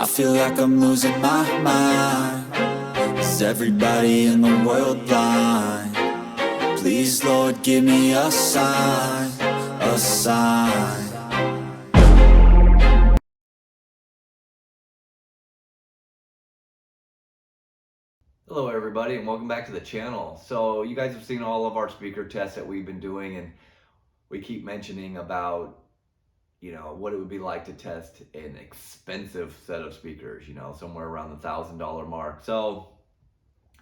I feel like I'm losing my mind. Is everybody in the world blind? Please, Lord, give me a sign, a sign. Hello everybody and welcome back to the channel. So you guys have seen all of our speaker tests that we've been doing, and we keep mentioning about, what it would be like to test an expensive set of speakers, somewhere around the $1,000 mark. So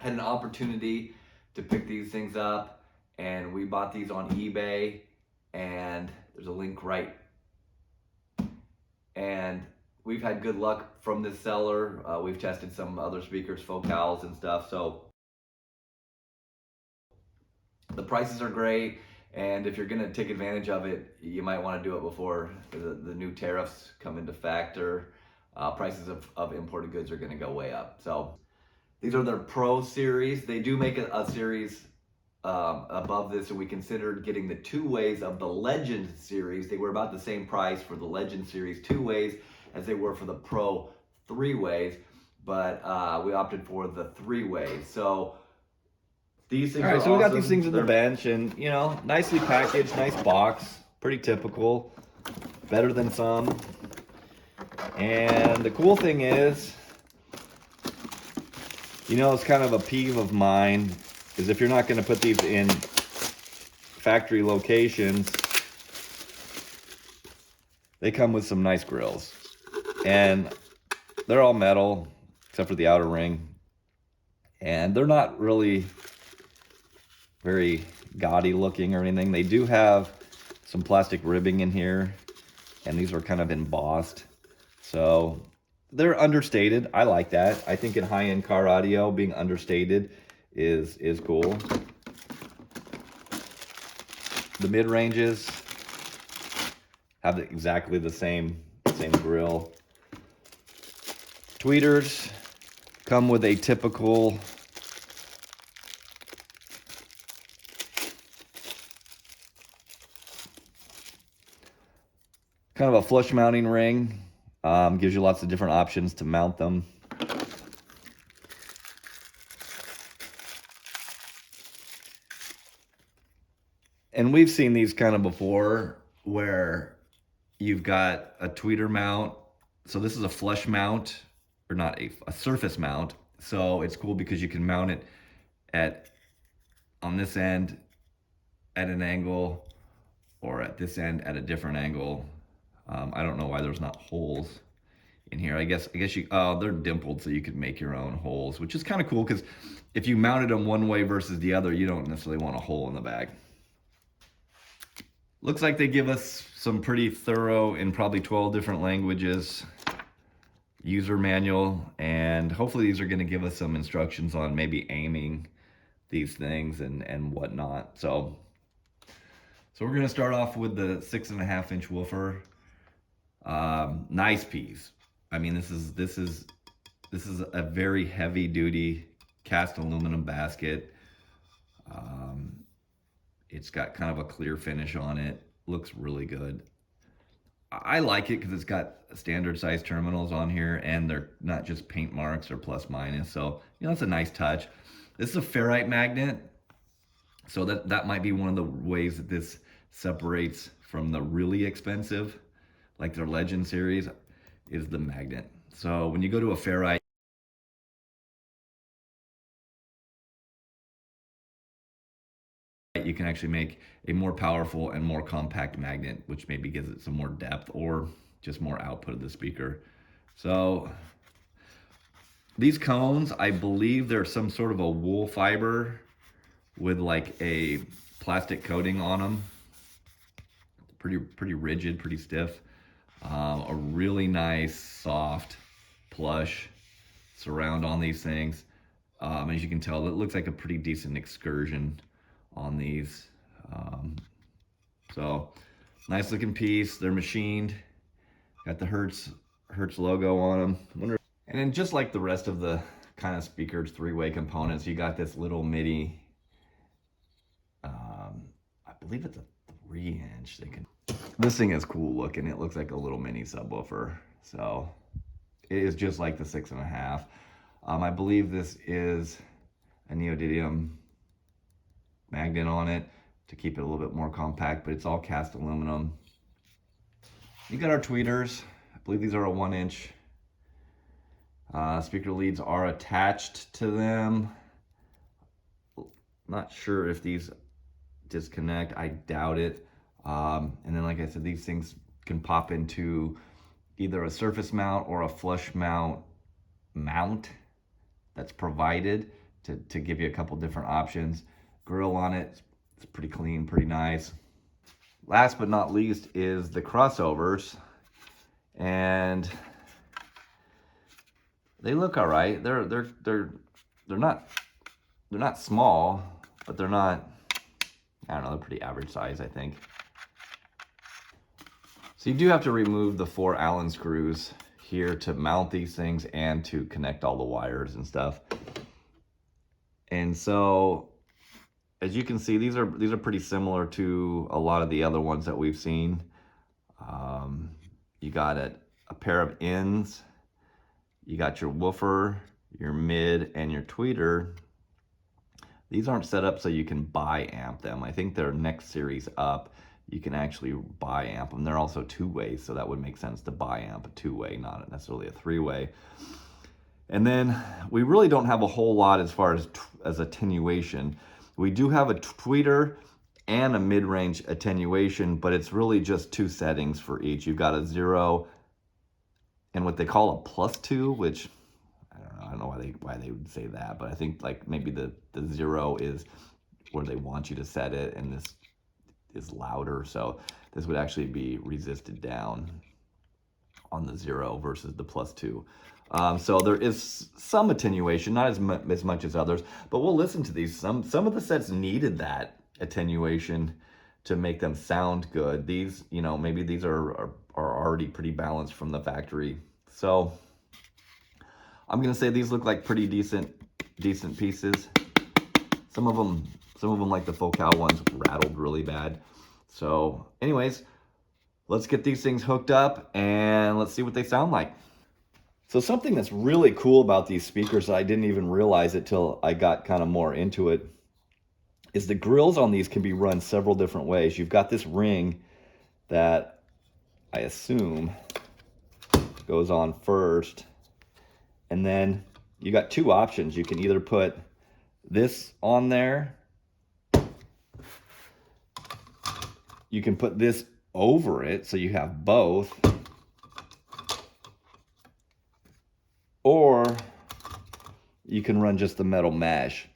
I had an opportunity to pick these things up, and we bought these on eBay, and there's a link right. And we've had good luck from this seller. We've tested some other speakers, Focals and stuff. So the prices are great, and if you're going to take advantage of it, you might want to do it before the new tariffs come into factor. Prices of imported goods are going to go way up. So these are their Pro series. They do make a series above this, and we considered getting the 2-ways of the Legend series. They were about the same price for the Legend series 2-ways as they were for the Pro 3-ways, but we opted for the 3-ways. So these things All right, are so we got awesome. these things in the bench, and nicely packaged, nice box, pretty typical, better than some. And the cool thing is, it's kind of a peeve of mine, is if you're not going to put these in factory locations, they come with some nice grills. And they're all metal, except for the outer ring. And they're not really very gaudy looking or anything. They do have some plastic ribbing in here, and these are kind of embossed. So they're understated. I like that. I think in high-end car audio, being understated is cool. The mid-ranges have exactly the same grill. Tweeters come with a typical kind of a flush mounting ring. Gives you lots of different options to mount them. And we've seen these kind of before, where you've got a tweeter mount. So this is a flush mount, or not a surface mount. So it's cool because you can mount it on this end at an angle, or at this end at a different angle. I don't know why there's not holes in here. I guess you, they're dimpled so you could make your own holes, which is kind of cool, because if you mounted them one way versus the other, you don't necessarily want a hole in the back. Looks like they give us some pretty thorough, in probably 12 different languages, user manual, and hopefully these are going to give us some instructions on maybe aiming these things and whatnot. So we're going to start off with the 6.5-inch woofer. Nice piece. I mean, this is a very heavy duty cast aluminum basket. It's got kind of a clear finish on it. Looks really good. I like it because it's got standard size terminals on here, and they're not just paint marks or plus minus. So, it's a nice touch. This is a ferrite magnet. So that might be one of the ways that this separates from the really expensive, like their Legend series, is the magnet. So when you go to a ferrite, you can actually make a more powerful and more compact magnet, which maybe gives it some more depth or just more output of the speaker. So these cones, I believe they're some sort of a wool fiber with like a plastic coating on them. Pretty rigid, pretty stiff. A really nice, soft, plush surround on these things. As you can tell, it looks like a pretty decent excursion on these. So nice looking piece. They're machined. Got the Hertz logo on them. And then just like the rest of the kind of speakers 3-way components, you got this little MIDI. I believe it's a 3-inch. This thing is cool looking. It looks like a little mini subwoofer. So it is just like the 6.5. I believe this is a neodymium magnet on it to keep it a little bit more compact, but it's all cast aluminum. You got our tweeters. I believe these are a 1-inch. Speaker leads are attached to them. Not sure if these disconnect. I doubt it. And then, like I said, these things can pop into either a surface mount or a flush mount that's provided to give you a couple different options. Grill on it, it's pretty clean, pretty nice. Last but not least is the crossovers, and they look all right. They're not small, but they're not, I don't know, they're pretty average size, I think. So you do have to remove the 4 Allen screws here to mount these things and to connect all the wires and stuff. And so, as you can see, these are pretty similar to a lot of the other ones that we've seen. You got a pair of ends. You got your woofer, your mid, and your tweeter. These aren't set up so you can bi-amp them. I think they're next series up. You can actually bi-amp them. They're also 2-way, so that would make sense to bi-amp a 2-way, not necessarily a 3-way. And then we really don't have a whole lot as far as attenuation. We do have a tweeter and a mid-range attenuation, but it's really just 2 settings for each. You've got a 0 and what they call a +2, which I don't know why they would say that, but I think like maybe the 0 is where they want you to set it, and this is louder, so this would actually be resisted down on the 0 versus the +2. So there is some attenuation, not as much as others, but we'll listen to these. Some of the sets needed that attenuation to make them sound good. These, you know, maybe these are already pretty balanced from the factory. So I'm gonna say these look like pretty decent pieces. Some of them like the Focal ones rattled really bad. So anyways, let's get these things hooked up and let's see what they sound like. So something that's really cool about these speakers, I didn't even realize it till I got kind of more into it, is the grills on these can be run several different ways. You've got this ring that I assume goes on first, and then you got 2 options. You can either put this on there, you can put this over it so you have both, or you can run just the metal mesh.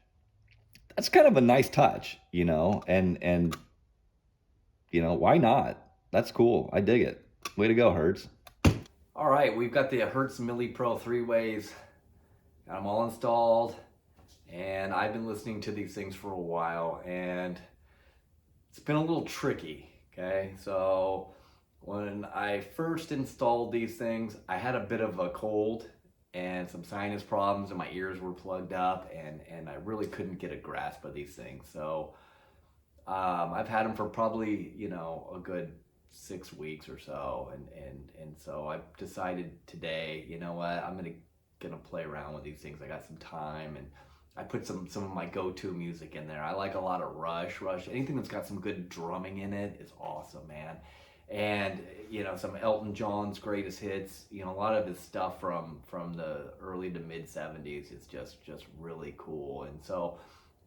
That's kind of a nice touch, you know, and you know, why not? That's cool. I dig it. Way to go, Hertz. All right, we've got the Hertz Milli Pro 3-ways. Got them all installed, and I've been listening to these things for a while, and it's been a little tricky, okay? So when I first installed these things, I had a bit of a cold and some sinus problems, and my ears were plugged up, and I really couldn't get a grasp of these things. So I've had them for probably, you know, a good 6 weeks or so, and so I decided today, you know what, I'm gonna play around with these things. I got some time, and I put some of my go-to music in there. I like a lot of Rush. Anything that's got some good drumming in it is awesome, man. And you know, some Elton John's greatest hits, you know, a lot of his stuff from the early to mid 70s is just really cool. And so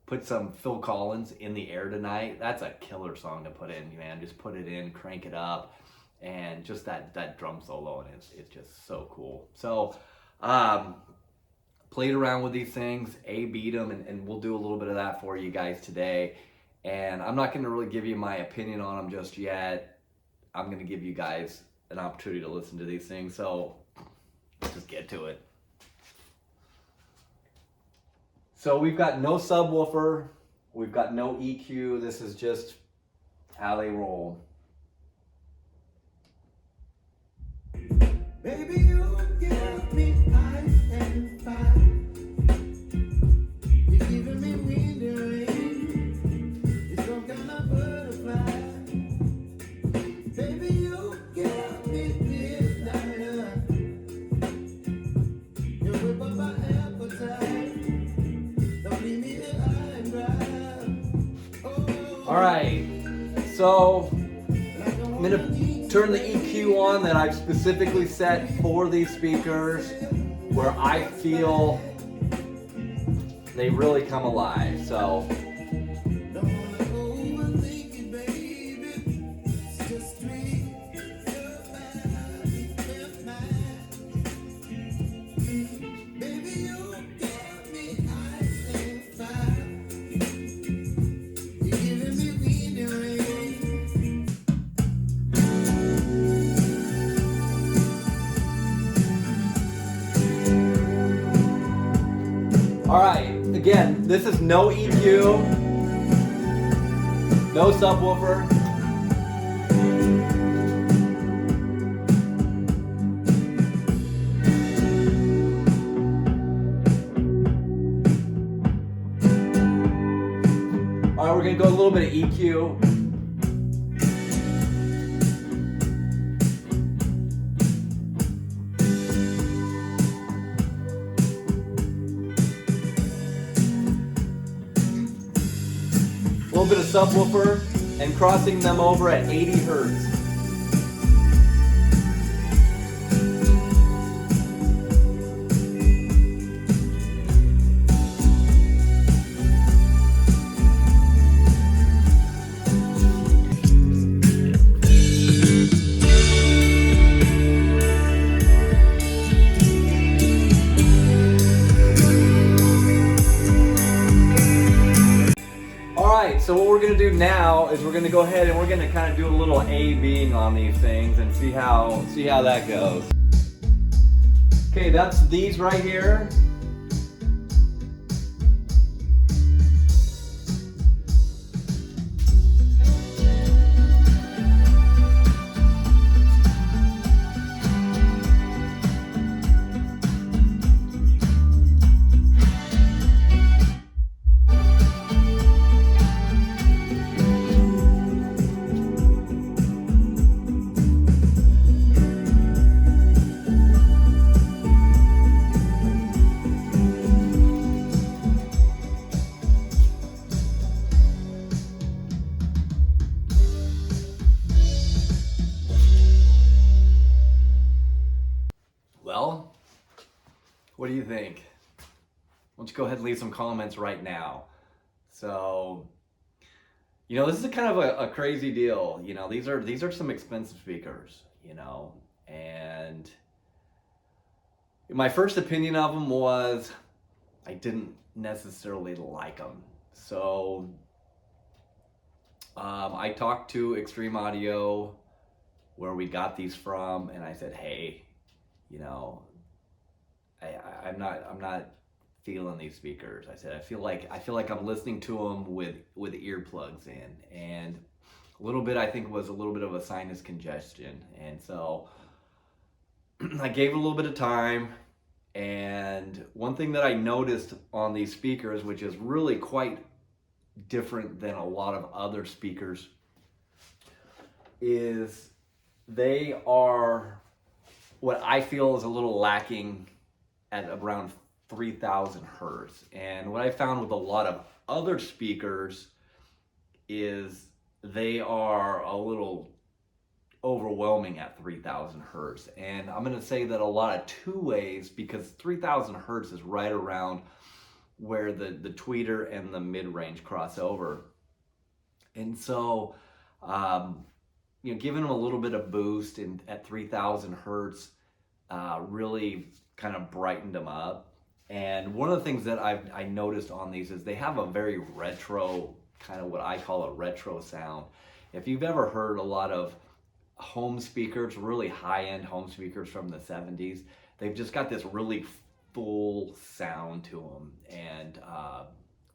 put some Phil Collins, In the Air Tonight. That's a killer song to put in, man. Just put it in, crank it up, and just that drum solo, and it's just so cool. So played around with these things, beat them, and we'll do a little bit of that for you guys today. And I'm not going to really give you my opinion on them just yet. I'm going to give you guys an opportunity to listen to these things. So let's just get to it. So we've got no subwoofer, we've got no EQ. This is just how they roll. Baby, you give me ice and fire. You're giving me wind and rain. You're some kind of butterfly. Baby, you give me midnight. All right, so I'm gonna turn the EQ on that I've specifically set for these speakers, where I feel they really come alive. So all right, again, this is no EQ, no subwoofer. All right, we're gonna go a little bit of EQ. A little bit of subwoofer, and crossing them over at 80 Hertz. So what we're gonna do now is we're gonna go ahead and we're gonna kind of do a little A/Bing on these things and see how that goes. Okay, that's these right here. Well, what do you think? Why don't you go ahead and leave some comments right now? So, this is kind of a crazy deal. These are some expensive speakers, and my first opinion of them was I didn't necessarily like them. So, I talked to Extreme Audio, where we got these from, and I said, hey, I'm not feeling these speakers. I said, I feel like I'm listening to them with earplugs in, and a little bit, I think, was a little bit of a sinus congestion. And so I gave it a little bit of time. And one thing that I noticed on these speakers, which is really quite different than a lot of other speakers, is they are what I feel is a little lacking at around 3,000 Hertz. And what I found with a lot of other speakers is they are a little overwhelming at 3,000 Hertz. And I'm gonna say that a lot of two ways, because 3,000 Hertz is right around where the tweeter and the mid-range cross over. And so, giving them a little bit of boost at 3,000 Hertz really kind of brightened them up. And one of the things that I noticed on these is they have a very retro, kind of what I call a retro sound. If you've ever heard a lot of home speakers, really high-end home speakers from the 70s, they've just got this really full sound to them. And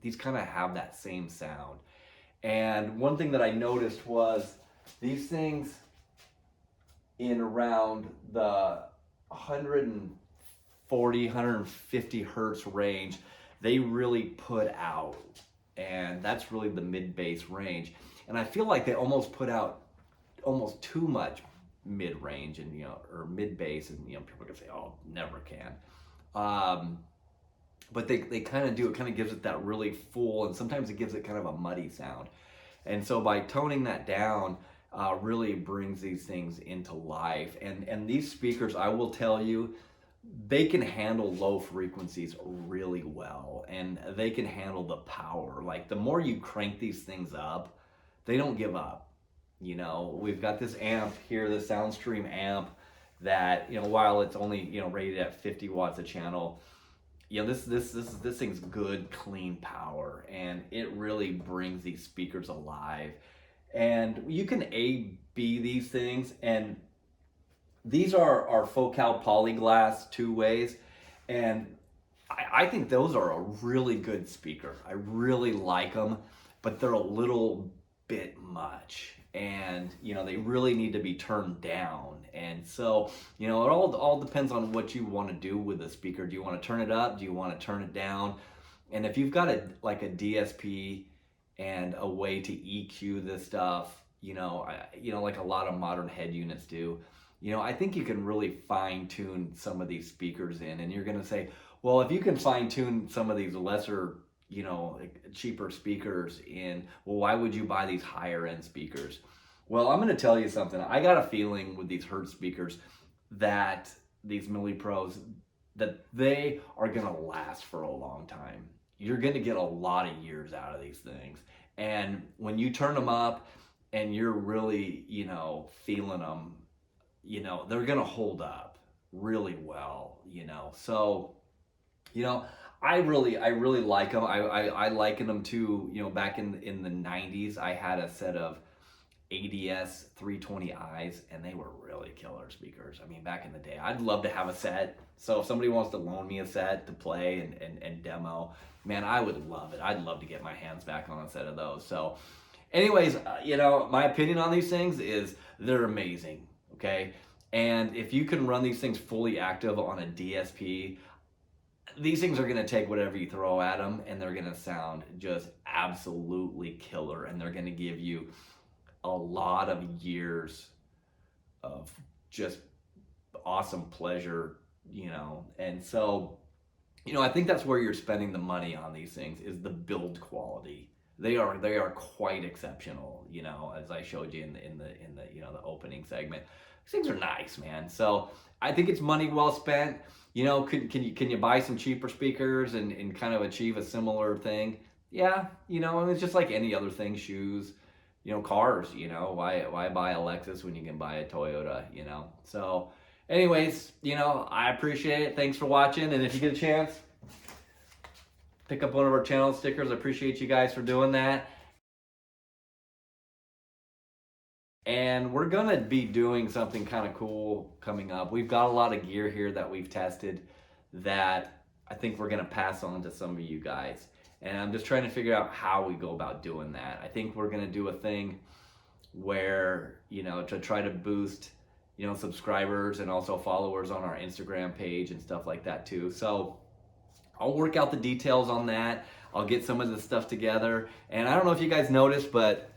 these kind of have that same sound. And one thing that I noticed was these things in around the 140, 150 Hertz range, they really put out. And that's really the mid-bass range. And I feel like they almost put out almost too much mid-range and, or mid-bass, and, people can say, oh, never can. But they kind of do, it kind of gives it that really full, and sometimes it gives it kind of a muddy sound. And so by toning that down, really brings these things into life. And these speakers, I will tell you, they can handle low frequencies really well, and they can handle the power. Like, the more you crank these things up, they don't give up. You know, we've got this amp here, the Soundstream amp, that, you know, while it's only, you know, rated at 50 watts a channel, you know, this thing's good, clean power, and it really brings these speakers alive. And you can A/B these things, and these are our Focal Polyglass 2-ways, and I think those are a really good speaker. I really like them, but they're a little bit much, and you know, they really need to be turned down. And so, you know, it all depends on what you want to do with the speaker. Do you want to turn it up? Do you want to turn it down? And if you've got a DSP and a way to EQ this stuff, you know, like a lot of modern head units do, you know, I think you can really fine tune some of these speakers in. And you're going to say, well, if you can fine tune some of these lesser, you know, cheaper speakers in, well, why would you buy these higher end speakers? Well, I'm going to tell you something. I got a feeling with these Hertz speakers that these Milli Pros, that they are going to last for a long time. You're going to get a lot of years out of these things. And when you turn them up and you're really, you know, feeling them, you know, they're going to hold up really well, you know. So, you know, I really like them. I liken them to, you know, back in the 90s, I had a set of ADS 320i's, and they were really killer speakers. I mean, back in the day, I'd love to have a set. So if somebody wants to loan me a set to play and demo, man, I would love it. I'd love to get my hands back on a set of those. So anyways, you know, my opinion on these things is they're amazing. Okay. And if you can run these things fully active on a DSP, these things are going to take whatever you throw at them, and they're going to sound just absolutely killer. And they're going to give you a lot of years of just awesome pleasure, you know. And so, you know, I think that's where you're spending the money on these things, is the build quality. They are quite exceptional, you know, as I showed you in the you know, the opening segment. These things are nice, man. So I think it's money well spent. You know, can you buy some cheaper speakers and kind of achieve a similar thing? Yeah, you know, and it's just like any other thing, shoes, you know, cars, you know, why buy a Lexus when you can buy a Toyota, you know? So anyways, you know, I appreciate it. Thanks for watching. And if you get a chance, pick up one of our channel stickers. I appreciate you guys for doing that. And we're gonna be doing something kind of cool coming up. We've got a lot of gear here that we've tested that I think we're gonna pass on to some of you guys. And I'm just trying to figure out how we go about doing that. I think we're gonna do a thing where, you know, to try to boost, you know, subscribers and also followers on our Instagram page and stuff like that too. So I'll work out the details on that. I'll get some of the stuff together. And I don't know if you guys noticed, but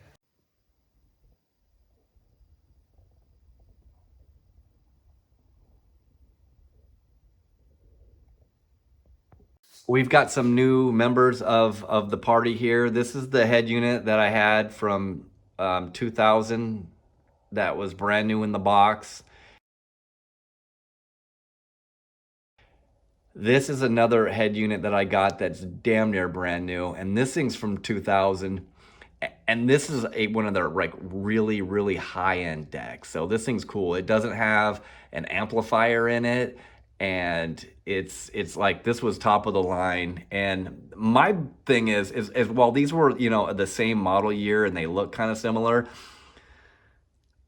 we've got some new members of the party here. This is the head unit that I had from 2000 that was brand new in the box. This is another head unit that I got that's damn near brand new, and this thing's from 2000. And this is one of their like really high-end decks. So this thing's cool. It doesn't have an amplifier in it, and it's like, this was top of the line. And my thing is while these were, you know, the same model year and they look kind of similar,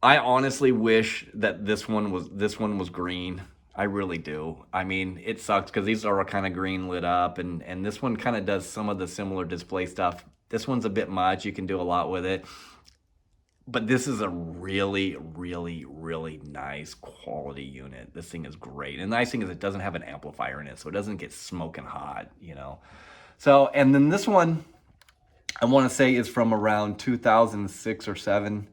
I honestly wish that this one was green. I really do. I mean, it sucks because these are kind of green lit up, and this one kind of does some of the similar display stuff. This one's a bit much. You can do a lot with it. But this is a really nice quality unit. This thing is great. And the nice thing is it doesn't have an amplifier in it, so it doesn't get smoking hot, you know. So, and then this one, I want to say, is from around 2006 or 7.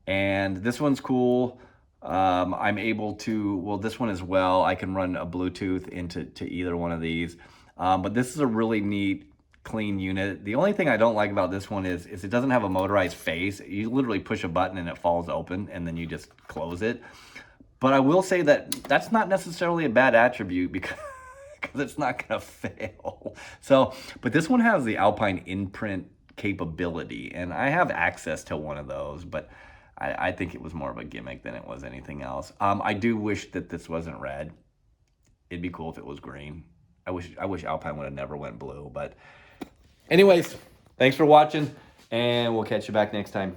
And this one's cool. I'm able to, well, this one as well, I can run a Bluetooth into either one of these. But this is a really neat clean unit. The only thing I don't like about this one is it doesn't have a motorized face. You literally push a button and it falls open, and then you just close it. But I will say that that's not necessarily a bad attribute because it's not gonna fail. So, but this one has the Alpine imprint capability, and I have access to one of those, but I think it was more of a gimmick than it was anything else. I do wish that this wasn't red. It'd be cool if it was green. I wish Alpine would have never went blue, but anyways, thanks for watching, and we'll catch you back next time.